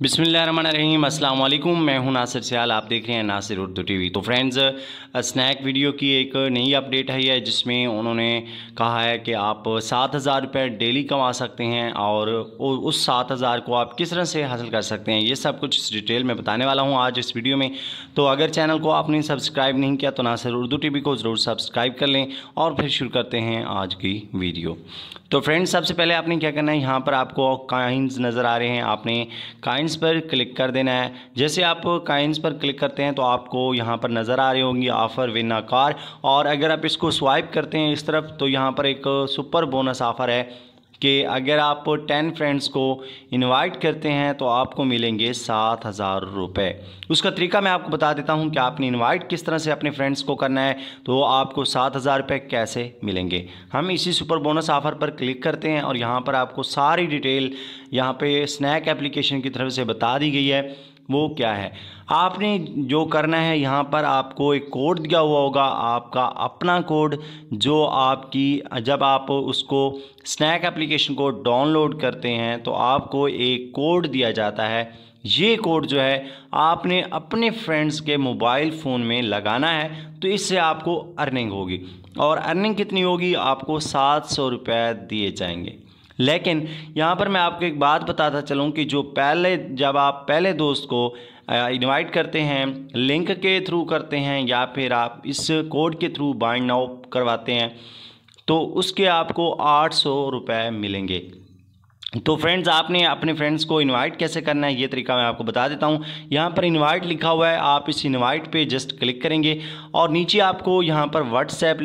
बिस्मिल्लाहिर्रहमानिर्रहीम, अस्सलाम वालेकुम। मैं हूं नासिर सियाल, आप देख रहे हैं नासिर उर्दू टीवी। तो फ्रेंड्स, स्नैक वीडियो की एक नई अपडेट है जिसमें उन्होंने कहा है कि आप 7,000 रुपये डेली कमा सकते हैं और उस 7,000 को आप किस तरह से हासिल कर सकते हैं, ये सब कुछ डिटेल में बताने वाला हूं आज इस वीडियो में। तो अगर चैनल को आपने सब्सक्राइब नहीं किया तो नासिर उर्दू टीवी को ज़रूर सब्सक्राइब कर लें और फिर शुरू करते हैं आज की वीडियो। तो फ्रेंड्स, सबसे पहले आपने क्या करना है, यहाँ पर आपको कॉइन्स नज़र आ रहे हैं, आपने कॉइन्स पर क्लिक कर देना है। जैसे आप कॉइन्स पर क्लिक करते हैं तो आपको यहाँ पर नज़र आ रही होंगी ऑफ़र विन अ कार, और अगर आप इसको स्वाइप करते हैं इस तरफ तो यहाँ पर एक सुपर बोनस ऑफ़र है कि अगर आप 10 फ्रेंड्स को इनवाइट करते हैं तो आपको मिलेंगे 7,000 रुपये। उसका तरीका मैं आपको बता देता हूं कि आपने इनवाइट किस तरह से अपने फ्रेंड्स को करना है, तो आपको 7,000 रुपये कैसे मिलेंगे। हम इसी सुपर बोनस ऑफ़र पर क्लिक करते हैं और यहां पर आपको सारी डिटेल यहां पे स्नैक एप्लीकेशन की तरफ से बता दी गई है। वो क्या है, आपने जो करना है, यहाँ पर आपको एक कोड दिया हुआ होगा, आपका अपना कोड, जो आपकी जब आप उसको स्नैक एप्लीकेशन को डाउनलोड करते हैं तो आपको एक कोड दिया जाता है। ये कोड जो है आपने अपने फ्रेंड्स के मोबाइल फ़ोन में लगाना है, तो इससे आपको अर्निंग होगी। और अर्निंग कितनी होगी, आपको 700 रुपये दिए जाएंगे। लेकिन यहाँ पर मैं आपको एक बात बताता चलूँ कि जब आप पहले दोस्त को इनवाइट करते हैं, लिंक के थ्रू करते हैं या फिर आप इस कोड के थ्रू बाइंड नाउ करवाते हैं, तो उसके आपको 800 रुपये मिलेंगे। तो फ्रेंड्स, आपने अपने फ्रेंड्स को इनवाइट कैसे करना है ये तरीका मैं आपको बता देता हूँ। यहाँ पर इनवाइट लिखा हुआ है, आप इस इनवाइट पे जस्ट क्लिक करेंगे और नीचे आपको यहाँ पर व्हाट्सएप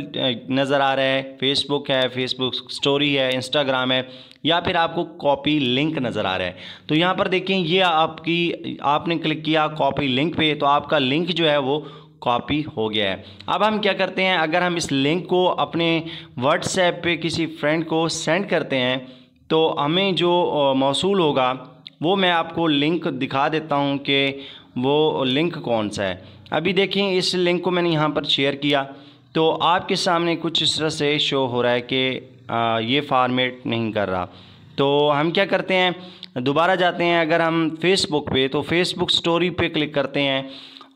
नज़र आ रहा है, फेसबुक है, फेसबुक स्टोरी है, इंस्टाग्राम है, या फिर आपको कॉपी लिंक नज़र आ रहा है। तो यहाँ पर देखें, ये आपने क्लिक किया कॉपी लिंक पे, तो आपका लिंक जो है वो कॉपी हो गया है। अब हम क्या करते हैं, अगर हम इस लिंक को अपने व्हाट्सएप पे किसी फ्रेंड को सेंड करते हैं तो हमें जो मौसूल होगा वो मैं आपको लिंक दिखा देता हूं कि वो लिंक कौन सा है। अभी देखें, इस लिंक को मैंने यहां पर शेयर किया तो आपके सामने कुछ इस तरह से शो हो रहा है कि ये फॉर्मेट नहीं कर रहा। तो हम क्या करते हैं, दोबारा जाते हैं, अगर हम फेसबुक पे तो फेसबुक स्टोरी पे क्लिक करते हैं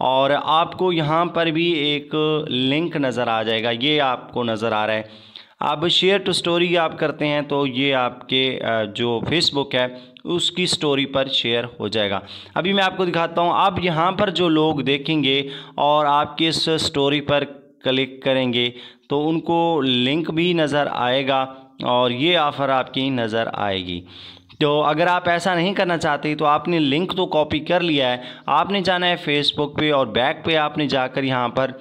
और आपको यहाँ पर भी एक लिंक नज़र आ जाएगा, ये आपको नज़र आ रहा है। अब शेयर टू स्टोरी आप करते हैं तो ये आपके जो फेसबुक है उसकी स्टोरी पर शेयर हो जाएगा। अभी मैं आपको दिखाता हूँ। अब यहाँ पर जो लोग देखेंगे और आपके इस स्टोरी पर क्लिक करेंगे तो उनको लिंक भी नज़र आएगा और ये ऑफ़र आपकी नज़र आएगी। तो अगर आप ऐसा नहीं करना चाहते तो आपने लिंक तो कॉपी कर लिया है, आपने जाना है फेसबुक पे और बैक पे आपने जाकर यहाँ पर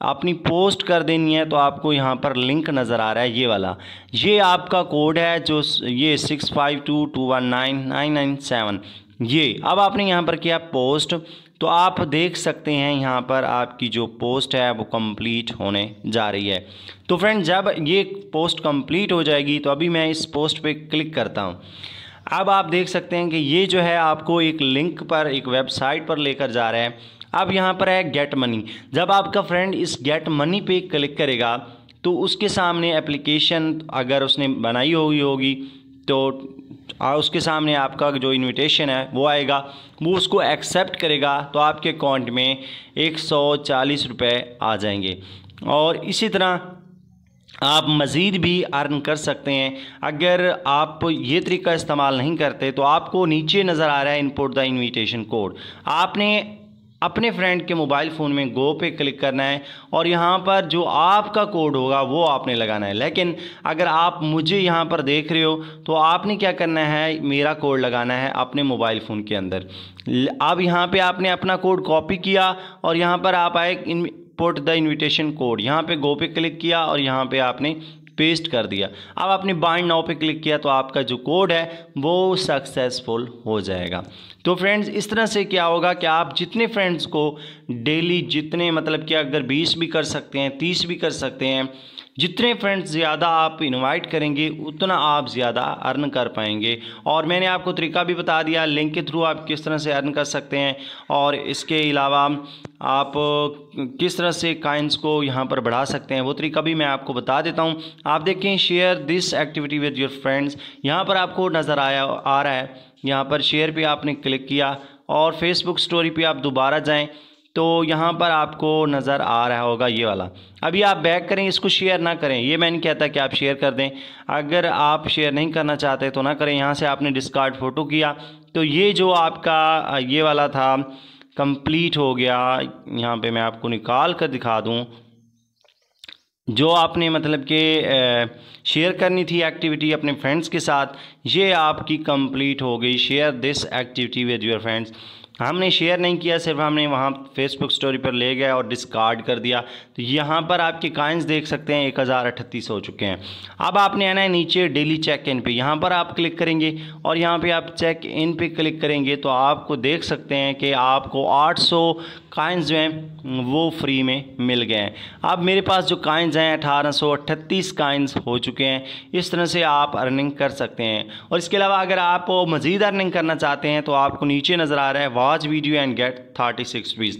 अपनी पोस्ट कर देनी है। तो आपको यहाँ पर लिंक नज़र आ रहा है, ये वाला, ये आपका कोड है, जो ये 6522199997, ये अब आपने यहाँ पर किया पोस्ट। तो आप देख सकते हैं यहाँ पर आपकी जो पोस्ट है वो कंप्लीट होने जा रही है। तो फ्रेंड, जब ये पोस्ट कंप्लीट हो जाएगी तो अभी मैं इस पोस्ट पे क्लिक करता हूँ। अब आप देख सकते हैं कि ये जो है आपको एक लिंक पर, एक वेबसाइट पर लेकर जा रहा है। अब यहाँ पर है गेट मनी। जब आपका फ्रेंड इस गेट मनी पे क्लिक करेगा तो उसके सामने एप्लीकेशन अगर उसने बनाई हुई होगी तो उसके सामने आपका जो इनविटेशन है वो आएगा, वो उसको एक्सेप्ट करेगा तो आपके अकाउंट में 140 रुपये आ जाएंगे। और इसी तरह आप मज़ीद भी अर्न कर सकते हैं। अगर आप ये तरीका इस्तेमाल नहीं करते तो आपको नीचे नज़र आ रहा है इनपुट द इनविटेशन कोड, आपने अपने फ्रेंड के मोबाइल फ़ोन में गो पे क्लिक करना है और यहाँ पर जो आपका कोड होगा वो आपने लगाना है। लेकिन अगर आप मुझे यहाँ पर देख रहे हो तो आपने क्या करना है, मेरा कोड लगाना है अपने मोबाइल फ़ोन के अंदर। अब यहाँ पे आपने अपना कोड कॉपी किया और यहाँ पर आप आए इनपुट द इनविटेशन कोड, यहाँ पे गो पे क्लिक किया और यहाँ पे आपने पेस्ट कर दिया। अब आपने बाइंड नाउ पे क्लिक किया तो आपका जो कोड है वो सक्सेसफुल हो जाएगा। तो फ्रेंड्स, इस तरह से क्या होगा कि आप जितने फ्रेंड्स को डेली, जितने मतलब कि अगर 20 भी कर सकते हैं, 30 भी कर सकते हैं, जितने फ्रेंड्स ज़्यादा आप इनवाइट करेंगे उतना आप ज़्यादा अर्न कर पाएंगे। और मैंने आपको तरीका भी बता दिया, लिंक के थ्रू आप किस तरह से अर्न कर सकते हैं, और इसके अलावा आप किस तरह से काइंस को यहाँ पर बढ़ा सकते हैं वो तरीका भी मैं आपको बता देता हूँ। आप देखें, share this activity with your friends, यहाँ पर आपको नज़र आ रहा है। यहाँ पर शेयर पे आपने क्लिक किया और फेसबुक स्टोरी पे आप दोबारा जाएं तो यहाँ पर आपको नज़र आ रहा होगा ये वाला। अभी आप बैक करें, इसको शेयर ना करें, ये मैं नहीं कहता कि आप शेयर कर दें, अगर आप शेयर नहीं करना चाहते तो ना करें। यहाँ से आपने डिस्कार्ड फ़ोटो किया तो ये जो आपका ये वाला था कंप्लीट हो गया। यहाँ पे मैं आपको निकाल कर दिखा दूँ, जो आपने मतलब कि शेयर करनी थी एक्टिविटी अपने फ्रेंड्स के साथ, ये आपकी कंप्लीट हो गई। Share this activity with your friends, हमने शेयर नहीं किया, सिर्फ हमने वहाँ फेसबुक स्टोरी पर ले गए और डिस्कार्ड कर दिया। तो यहाँ पर आपके काइंस देख सकते हैं 1038 हो चुके हैं। अब आपने आना है नीचे डेली चेक इन पे, यहाँ पर आप क्लिक करेंगे और यहाँ पे आप चेक इन पे क्लिक करेंगे तो आपको देख सकते हैं कि आपको 800 काइंस जो हैं वो फ्री में मिल गए हैं। अब मेरे पास जो काइंस हैं 1838 काइंस हो चुके हैं। इस तरह से आप अर्निंग कर सकते हैं। और इसके अलावा अगर आप मज़ीद अर्निंग करना चाहते हैं तो आपको नीचे नज़र आ रहा है watch video and get 36 rupees.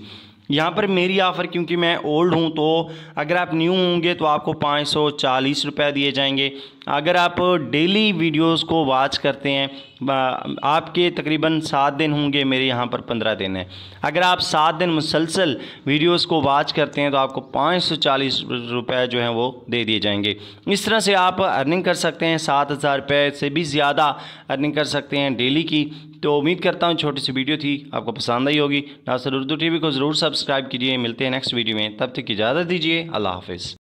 यहाँ पर मेरी ऑफ़र, क्योंकि मैं ओल्ड हूँ तो अगर आप न्यू होंगे तो आपको 540 रुपये दिए जाएंगे। अगर आप डेली वीडियोस को वॉच करते हैं, आपके तकरीबन 7 दिन होंगे, मेरे यहाँ पर 15 दिन है। अगर आप 7 दिन मुसलसल वीडियोस को वॉच करते हैं तो आपको 540 रुपये जो हैं वो दे दिए जाएंगे। इस तरह से आप अर्निंग कर सकते हैं, 7000 रुपये से भी ज़्यादा अर्निंग कर सकते हैं डेली की। तो उम्मीद करता हूँ छोटी सी वीडियो थी, आपको पसंद आई होगी। नासिर उर्दू टीवी को ज़रूर सब्सक्राइब कीजिए। मिलते हैं नेक्स्ट वीडियो में, तब तक इजाज़त दीजिए। अल्लाह हाफ़िज़।